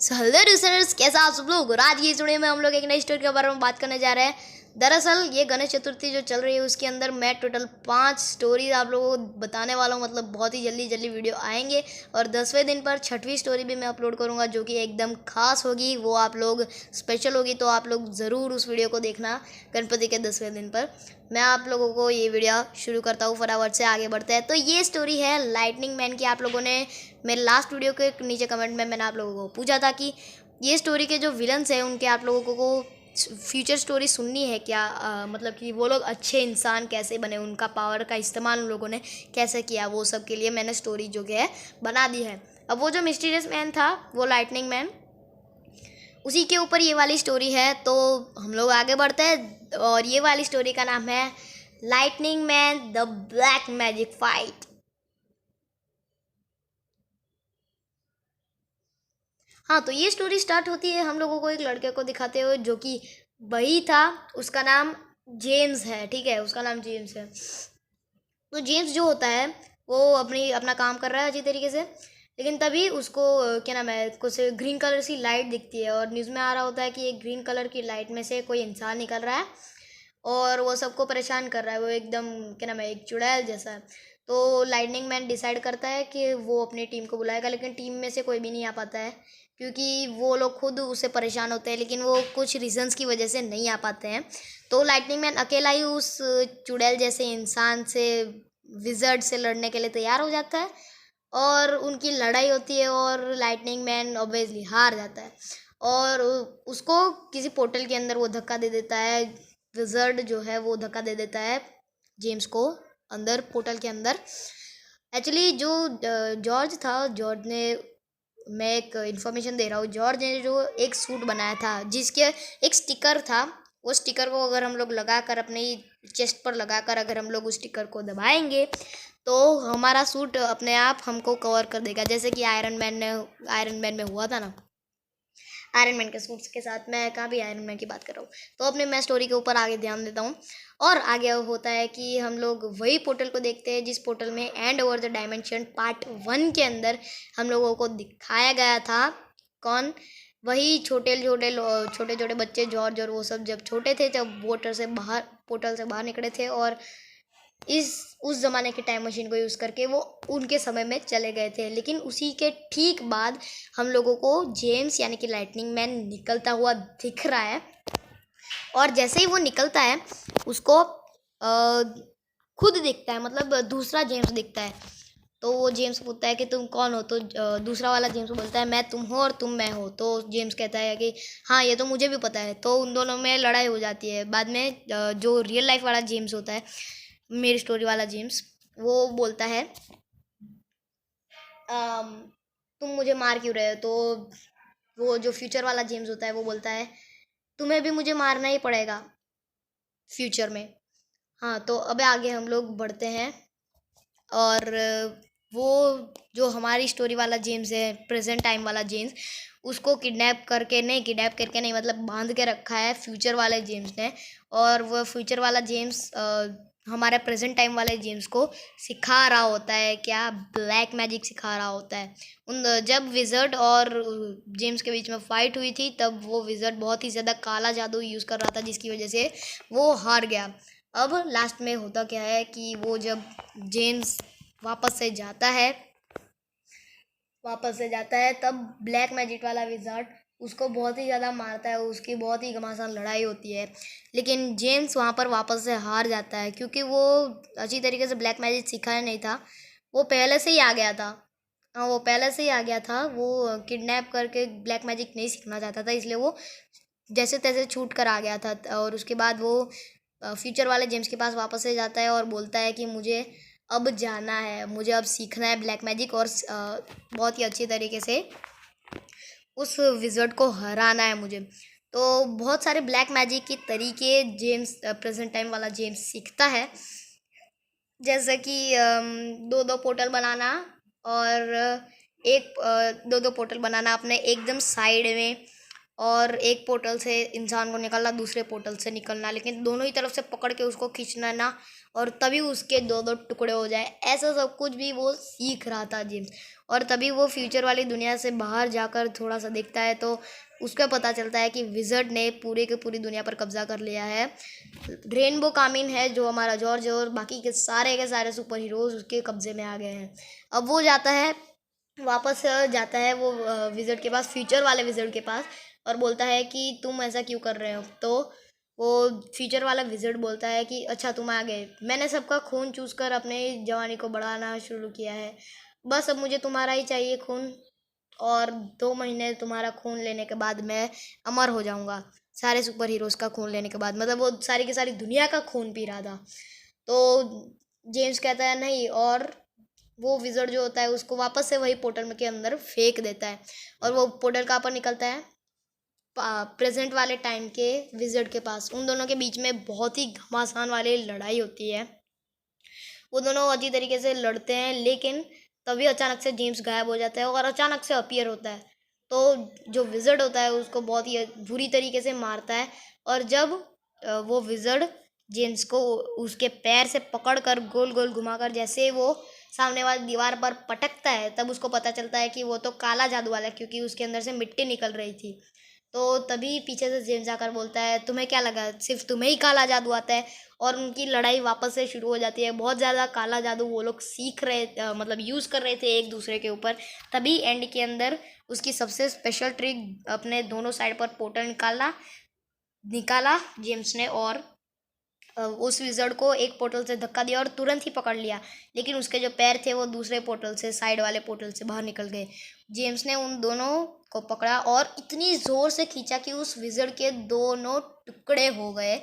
So hello listeners, कैसा आप सब लोग। और आज की इस वीडियो में हम लोग एक नई स्टोरी के बारे में बात करने जा रहे हैं। दरअसल ये गणेश चतुर्थी जो चल रही है उसके अंदर मैं टोटल 5 स्टोरीज आप लोगों को बताने वाला हूँ। मतलब बहुत ही जल्दी जल्दी वीडियो आएंगे और 10वें दिन पर 6वीं स्टोरी भी मैं अपलोड करूँगा जो कि एकदम खास होगी। वो आप लोग स्पेशल होगी, तो आप लोग ज़रूर उस वीडियो को देखना गणपति के 10वें दिन पर। मैं आप लोगों को ये वीडियो शुरू करता हूँ, फटाफट से आगे बढ़ते हैं। तो ये स्टोरी है लाइटनिंग मैन की। आप लोगों ने मेरे लास्ट वीडियो के नीचे कमेंट में मैंने आप लोगों को पूछा था कि ये स्टोरी के जो विलन्स हैं उनके आप लोगों को फ्यूचर स्टोरी सुननी है क्या। मतलब कि वो लोग अच्छे इंसान कैसे बने, उनका पावर का इस्तेमाल उन लोगों ने कैसे किया, वो सब के लिए मैंने स्टोरी जो है बना दी है। अब वो जो मिस्टीरियस मैन था, वो लाइटनिंग मैन, उसी के ऊपर ये वाली स्टोरी है। तो हम लोग आगे बढ़ते हैं और ये वाली स्टोरी का नाम है lightning man the black magic fight. हाँ, तो ये स्टोरी स्टार्ट होती है हम लोगों को एक लड़के को दिखाते हुए जो कि वही था। उसका नाम जेम्स है, ठीक है, उसका नाम जेम्स है। तो जेम्स जो होता है वो अपना काम कर रहा है अच्छी तरीके से, लेकिन तभी उसको क्या नाम है, कुछ ग्रीन कलर सी लाइट दिखती है और न्यूज़ में आ रहा होता है कि एक ग्रीन कलर की लाइट में से कोई इंसान निकल रहा है और वो सबको परेशान कर रहा है। वो एकदम क्या नाम है, एक चुड़ैल जैसा है। तो लाइटनिंग मैन डिसाइड करता है कि वो अपनी टीम को बुलाएगा, लेकिन टीम में से कोई भी नहीं आ पाता है क्योंकि वो लोग खुद उससे परेशान होते हैं, लेकिन वो कुछ रीजंस की वजह से नहीं आ पाते हैं। तो लाइटनिंग मैन अकेला ही उस चुड़ैल जैसे इंसान से, विज़र्ड से लड़ने के लिए तैयार हो जाता है और उनकी लड़ाई होती है और लाइटनिंग मैन ऑब्वियसली हार जाता है और उसको किसी पोर्टल के अंदर वो धक्का दे देता है। विज़र्ड जो है वो धक्का दे देता है जेम्स को अंदर, पोर्टल के अंदर। एक्चुअली जो जॉर्ज था, जॉर्ज ने, मैं एक इन्फॉर्मेशन दे रहा हूँ, जॉर्ज ने जो एक सूट बनाया था जिसके एक स्टिकर था, वो स्टिकर को अगर हम लोग लगाकर अपनी चेस्ट पर लगाकर अगर हम लोग उस स्टिकर को दबाएंगे तो हमारा सूट अपने आप हमको कवर कर देगा, जैसे कि आयरन मैन में हुआ था ना। आयरन मैन के सूट्स के साथ, मैं कहाँ भी आयरन मैन की बात कर रहा हूँ। तो अपने मैं स्टोरी के ऊपर आगे ध्यान देता हूँ और आगे होता है कि हम लोग वही पोर्टल को देखते हैं जिस पोर्टल में and over the dimension part 1 के अंदर हम लोगों को दिखाया गया था। कौन? वही छोटे छोटे छोटे छोटे बच्चे, जॉर्ज और वो सब जब छोटे थे, जब पोर्टल से बाहर निकले थे और इस उस ज़माने के टाइम मशीन को यूज़ करके वो उनके समय में चले गए थे। लेकिन उसी के ठीक बाद हम लोगों को जेम्स यानी कि लाइटनिंग मैन निकलता हुआ दिख रहा है और जैसे ही वो निकलता है उसको खुद दिखता है, मतलब दूसरा जेम्स दिखता है। तो वो जेम्स पूछता है कि तुम कौन हो। तो दूसरा वाला जेम्स बोलता है मैं तुम हो और तुम मैं हो। तो जेम्स कहता है कि हाँ, ये तो मुझे भी पता है। तो उन दोनों में लड़ाई हो जाती है। बाद में जो रियल लाइफ वाला जेम्स होता है, मेरी स्टोरी वाला जेम्स, वो बोलता है तुम मुझे मार क्यों रहे हो। तो वो जो फ्यूचर वाला जेम्स होता है वो बोलता है तुम्हें भी मुझे मारना ही पड़ेगा फ्यूचर में। हाँ, तो अब आगे हम लोग बढ़ते हैं और वो जो हमारी स्टोरी वाला जेम्स है, प्रेजेंट टाइम वाला जेम्स, उसको किडनैप करके नहीं, मतलब बांध के रखा है फ्यूचर वाले जेम्स ने। और वो फ्यूचर वाला जेम्स हमारे प्रेजेंट टाइम वाले जेम्स को सिखा रहा होता है, क्या, ब्लैक मैजिक सिखा रहा होता है। जब विज़र्ड और जेम्स के बीच में फाइट हुई थी तब वो विज़र्ड बहुत ही ज़्यादा काला जादू यूज़ कर रहा था जिसकी वजह से वो हार गया। अब लास्ट में होता क्या है कि वो जब जेम्स वापस से जाता है तब ब्लैक मैजिक वाला विज़ार्ड उसको बहुत ही ज़्यादा मारता है, उसकी बहुत ही घमासान लड़ाई होती है। लेकिन जेम्स वहाँ पर वापस से हार जाता है क्योंकि वो अच्छी तरीके से ब्लैक मैजिक सीखा नहीं था। वो पहले से ही आ गया था। हाँ, वो पहले से ही आ गया था। वो किडनैप करके ब्लैक मैजिक नहीं सीखना चाहता था, इसलिए वो जैसे तैसे छूट कर आ गया था। और उसके बाद वो फ्यूचर वाले जेम्स के पास वापस से जाता है और बोलता है कि मुझे अब जाना है, मुझे अब सीखना है ब्लैक मैजिक और बहुत ही अच्छी तरीके से उस विज़र्ड को हराना है मुझे। तो बहुत सारे ब्लैक मैजिक के तरीके जेम्स, प्रेजेंट टाइम वाला जेम्स सीखता है, जैसे कि दो दो पोर्टल बनाना और दो दो पोर्टल बनाना अपने एकदम साइड में, और एक पोर्टल से इंसान को निकलना, दूसरे पोर्टल से निकलना, लेकिन दोनों ही तरफ से पकड़ के उसको खींचना ना, और तभी उसके दो दो टुकड़े हो जाए, ऐसा सब कुछ भी वो सीख रहा था जेम्स। और तभी वो फ्यूचर वाली दुनिया से बाहर जाकर थोड़ा सा देखता है, तो उसको पता चलता है कि विज़र्ड ने पूरे के पूरी दुनिया पर कब्जा कर लिया है। रेनबो कामिन है जो हमारा जॉर्ज है, और बाकी के सारे सुपर हीरोज़ उसके कब्जे में आ गए हैं। अब वो जाता है, वापस जाता है वो विज़र्ड के पास, फ्यूचर वाले विज़र्ड के पास, और बोलता है कि तुम ऐसा क्यों कर रहे हो। तो वो फ्यूचर वाला विज़र्ड बोलता है कि अच्छा तुम आ गए, मैंने सबका खून चूस कर अपने जवानी को बढ़ाना शुरू किया है, बस अब मुझे तुम्हारा ही चाहिए खून, और 2 महीने तुम्हारा खून लेने के बाद मैं अमर हो जाऊंगा। सारे सुपर हीरोज़ का खून लेने के बाद, मतलब वो सारी की सारी दुनिया का खून पी रहा था। तो जेम्स कहता है नहीं, और वो विज़र्ड जो होता है उसको वापस से वही पोर्टल में के अंदर फेंक देता है, और वो पोर्टल कहाँ पर निकलता है, प्रेजेंट वाले टाइम के विज़र्ड के पास। उन दोनों के बीच में बहुत ही घमासान वाली लड़ाई होती है, वो दोनों अच्छी तरीके से लड़ते हैं, लेकिन तभी अचानक से जेम्स गायब हो जाता है और अचानक से अपीयर होता है। तो जो विज़र्ड होता है उसको बहुत ही बुरी तरीके से मारता है, और जब वो विज़र्ड जेम्स को उसके पैर से पकड़कर गोल गोल घुमाकर जैसे वो सामने वाली दीवार पर पटकता है, तब उसको पता चलता है कि वो तो काला जादू वाला है, क्योंकि उसके अंदर से मिट्टी निकल रही थी। तो तभी पीछे से जेम्स आकर बोलता है तुम्हें क्या लगा सिर्फ तुम्हें ही काला जादू आता है, और उनकी लड़ाई वापस से शुरू हो जाती है। बहुत ज़्यादा काला जादू वो लोग सीख रहे मतलब यूज़ कर रहे थे एक दूसरे के ऊपर। तभी एंड के अंदर उसकी सबसे स्पेशल ट्रिक अपने दोनों साइड पर पोर्टल निकाला जेम्स ने, और उस विज़र्ड को एक पोर्टल से धक्का दिया और तुरंत ही पकड़ लिया, लेकिन उसके जो पैर थे वो दूसरे पोर्टल से, साइड वाले पोर्टल से बाहर निकल गए। जेम्स ने उन दोनों को पकड़ा और इतनी ज़ोर से खींचा कि उस विज़र्ड के दोनों टुकड़े हो गए,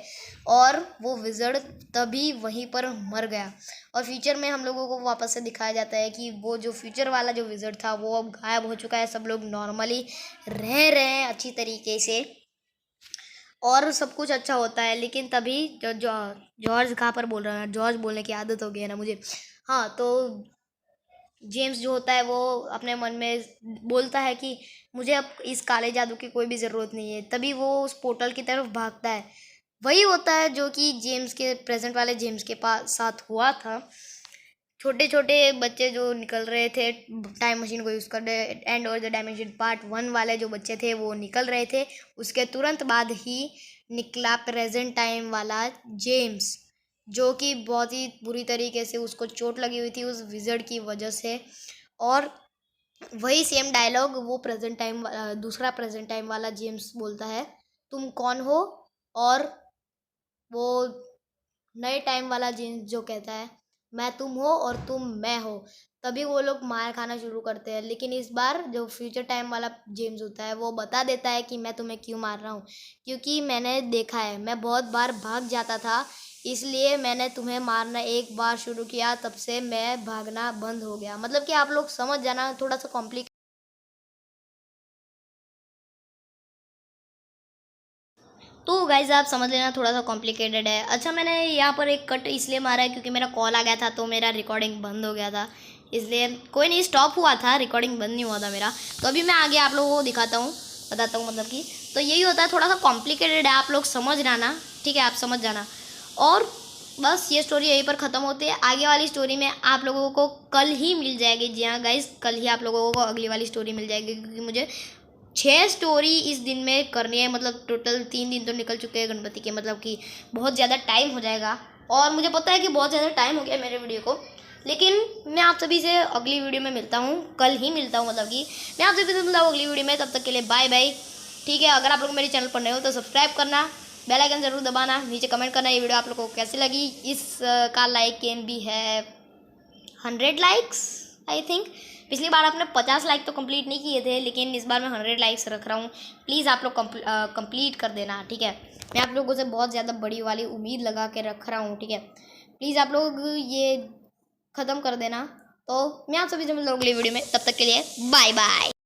और वो विज़र्ड तभी वहीं पर मर गया। और फ्यूचर में हम लोगों को वापस से दिखाया जाता है कि वो जो फ्यूचर वाला जो विज़र्ड था वो अब गायब हो चुका है, सब लोग नॉर्मली रह रहे हैं अच्छी तरीके से, और सब कुछ अच्छा होता है। लेकिन तभी जॉर्ज कहाँ पर बोल रहा है, जॉर्ज बोलने की आदत हो गई है ना मुझे। हाँ, तो जेम्स जो होता है वो अपने मन में बोलता है कि मुझे अब इस काले जादू की कोई भी ज़रूरत नहीं है। तभी वो उस पोर्टल की तरफ भागता है। वही होता है जो कि जेम्स के प्रेजेंट वाले जेम्स के पास साथ हुआ था। छोटे छोटे बच्चे जो निकल रहे थे टाइम मशीन को यूज़ कर रहे, एंड और द डायमेंशन पार्ट 1 वाले जो बच्चे थे वो निकल रहे थे। उसके तुरंत बाद ही निकला प्रेजेंट टाइम वाला जेम्स, जो कि बहुत ही बुरी तरीके से उसको चोट लगी हुई थी उस विज़र्ड की वजह से। और वही सेम डायलॉग वो दूसरा प्रेजेंट टाइम वाला जेम्स बोलता है, तुम कौन हो। और वो नए टाइम वाला जेम्स जो कहता है, मैं तुम हो और तुम मैं हो। तभी वो लोग मार खाना शुरू करते हैं, लेकिन इस बार जो फ्यूचर टाइम वाला जेम्स होता है वो बता देता है कि मैं तुम्हें क्यों मार रहा हूँ, क्योंकि मैंने देखा है मैं बहुत बार भाग जाता था, इसलिए मैंने तुम्हें मारना एक बार शुरू किया, तब से मैं भागना बंद हो गया। मतलब कि आप लोग समझ जाना, थोड़ा सा कॉम्प्लिकेट। तो गाइज आप समझ लेना थोड़ा सा कॉम्प्लिकेटेड है। अच्छा, मैंने यहाँ पर एक कट इसलिए मारा है क्योंकि मेरा कॉल आ गया था, तो मेरा रिकॉर्डिंग बंद हो गया था, इसलिए कोई नहीं, स्टॉप हुआ था, रिकॉर्डिंग बंद नहीं हुआ था मेरा। तो अभी मैं आगे आप लोगों को दिखाता हूँ, बताता हूँ, मतलब कि तो यही होता है, थोड़ा सा कॉम्प्लिकेटेड है, आप लोग समझ जाना, ठीक है, आप समझ जाना। और बस ये स्टोरी यहीं पर ख़त्म होती है। आगे वाली स्टोरी में आप लोगों को कल ही मिल जाएगी। जी हाँ गाइज, कल ही आप लोगों को अगली वाली स्टोरी मिल जाएगी, क्योंकि मुझे 6 स्टोरी इस दिन में करनी है। मतलब टोटल 3 दिन तो निकल चुके हैं गणपति के, मतलब कि बहुत ज़्यादा टाइम हो जाएगा, और मुझे पता है कि बहुत ज़्यादा टाइम हो गया मेरे वीडियो को, लेकिन मैं आप सभी से अगली वीडियो में मिलता हूँ, कल ही मिलता हूँ, मतलब कि मैं आप सभी से मिलता हूँ अगली वीडियो में। तब तक के लिए बाय बाय, ठीक है। अगर आप लोग मेरे चैनल पर नए हो तो सब्सक्राइब करना, बेल आइकन ज़रूर दबाना, नीचे कमेंट करना ये वीडियो आप लोगों को कैसी लगी। इस का लाइक कैन भी है 100 लाइक्स आई थिंक। पिछली बार आपने 50 लाइक तो कंप्लीट नहीं किए थे, लेकिन इस बार मैं 100 लाइक्स रख रहा हूँ। प्लीज़ आप लोग कंप्लीट कर देना, ठीक है। मैं आप लोगों से बहुत ज़्यादा बड़ी वाली उम्मीद लगा के रख रहा हूँ, ठीक है। प्लीज़ आप लोग ये ख़त्म कर देना। तो मैं आप सभी से मिलूंगा अगली वीडियो में, तब तक के लिए बाय बाय।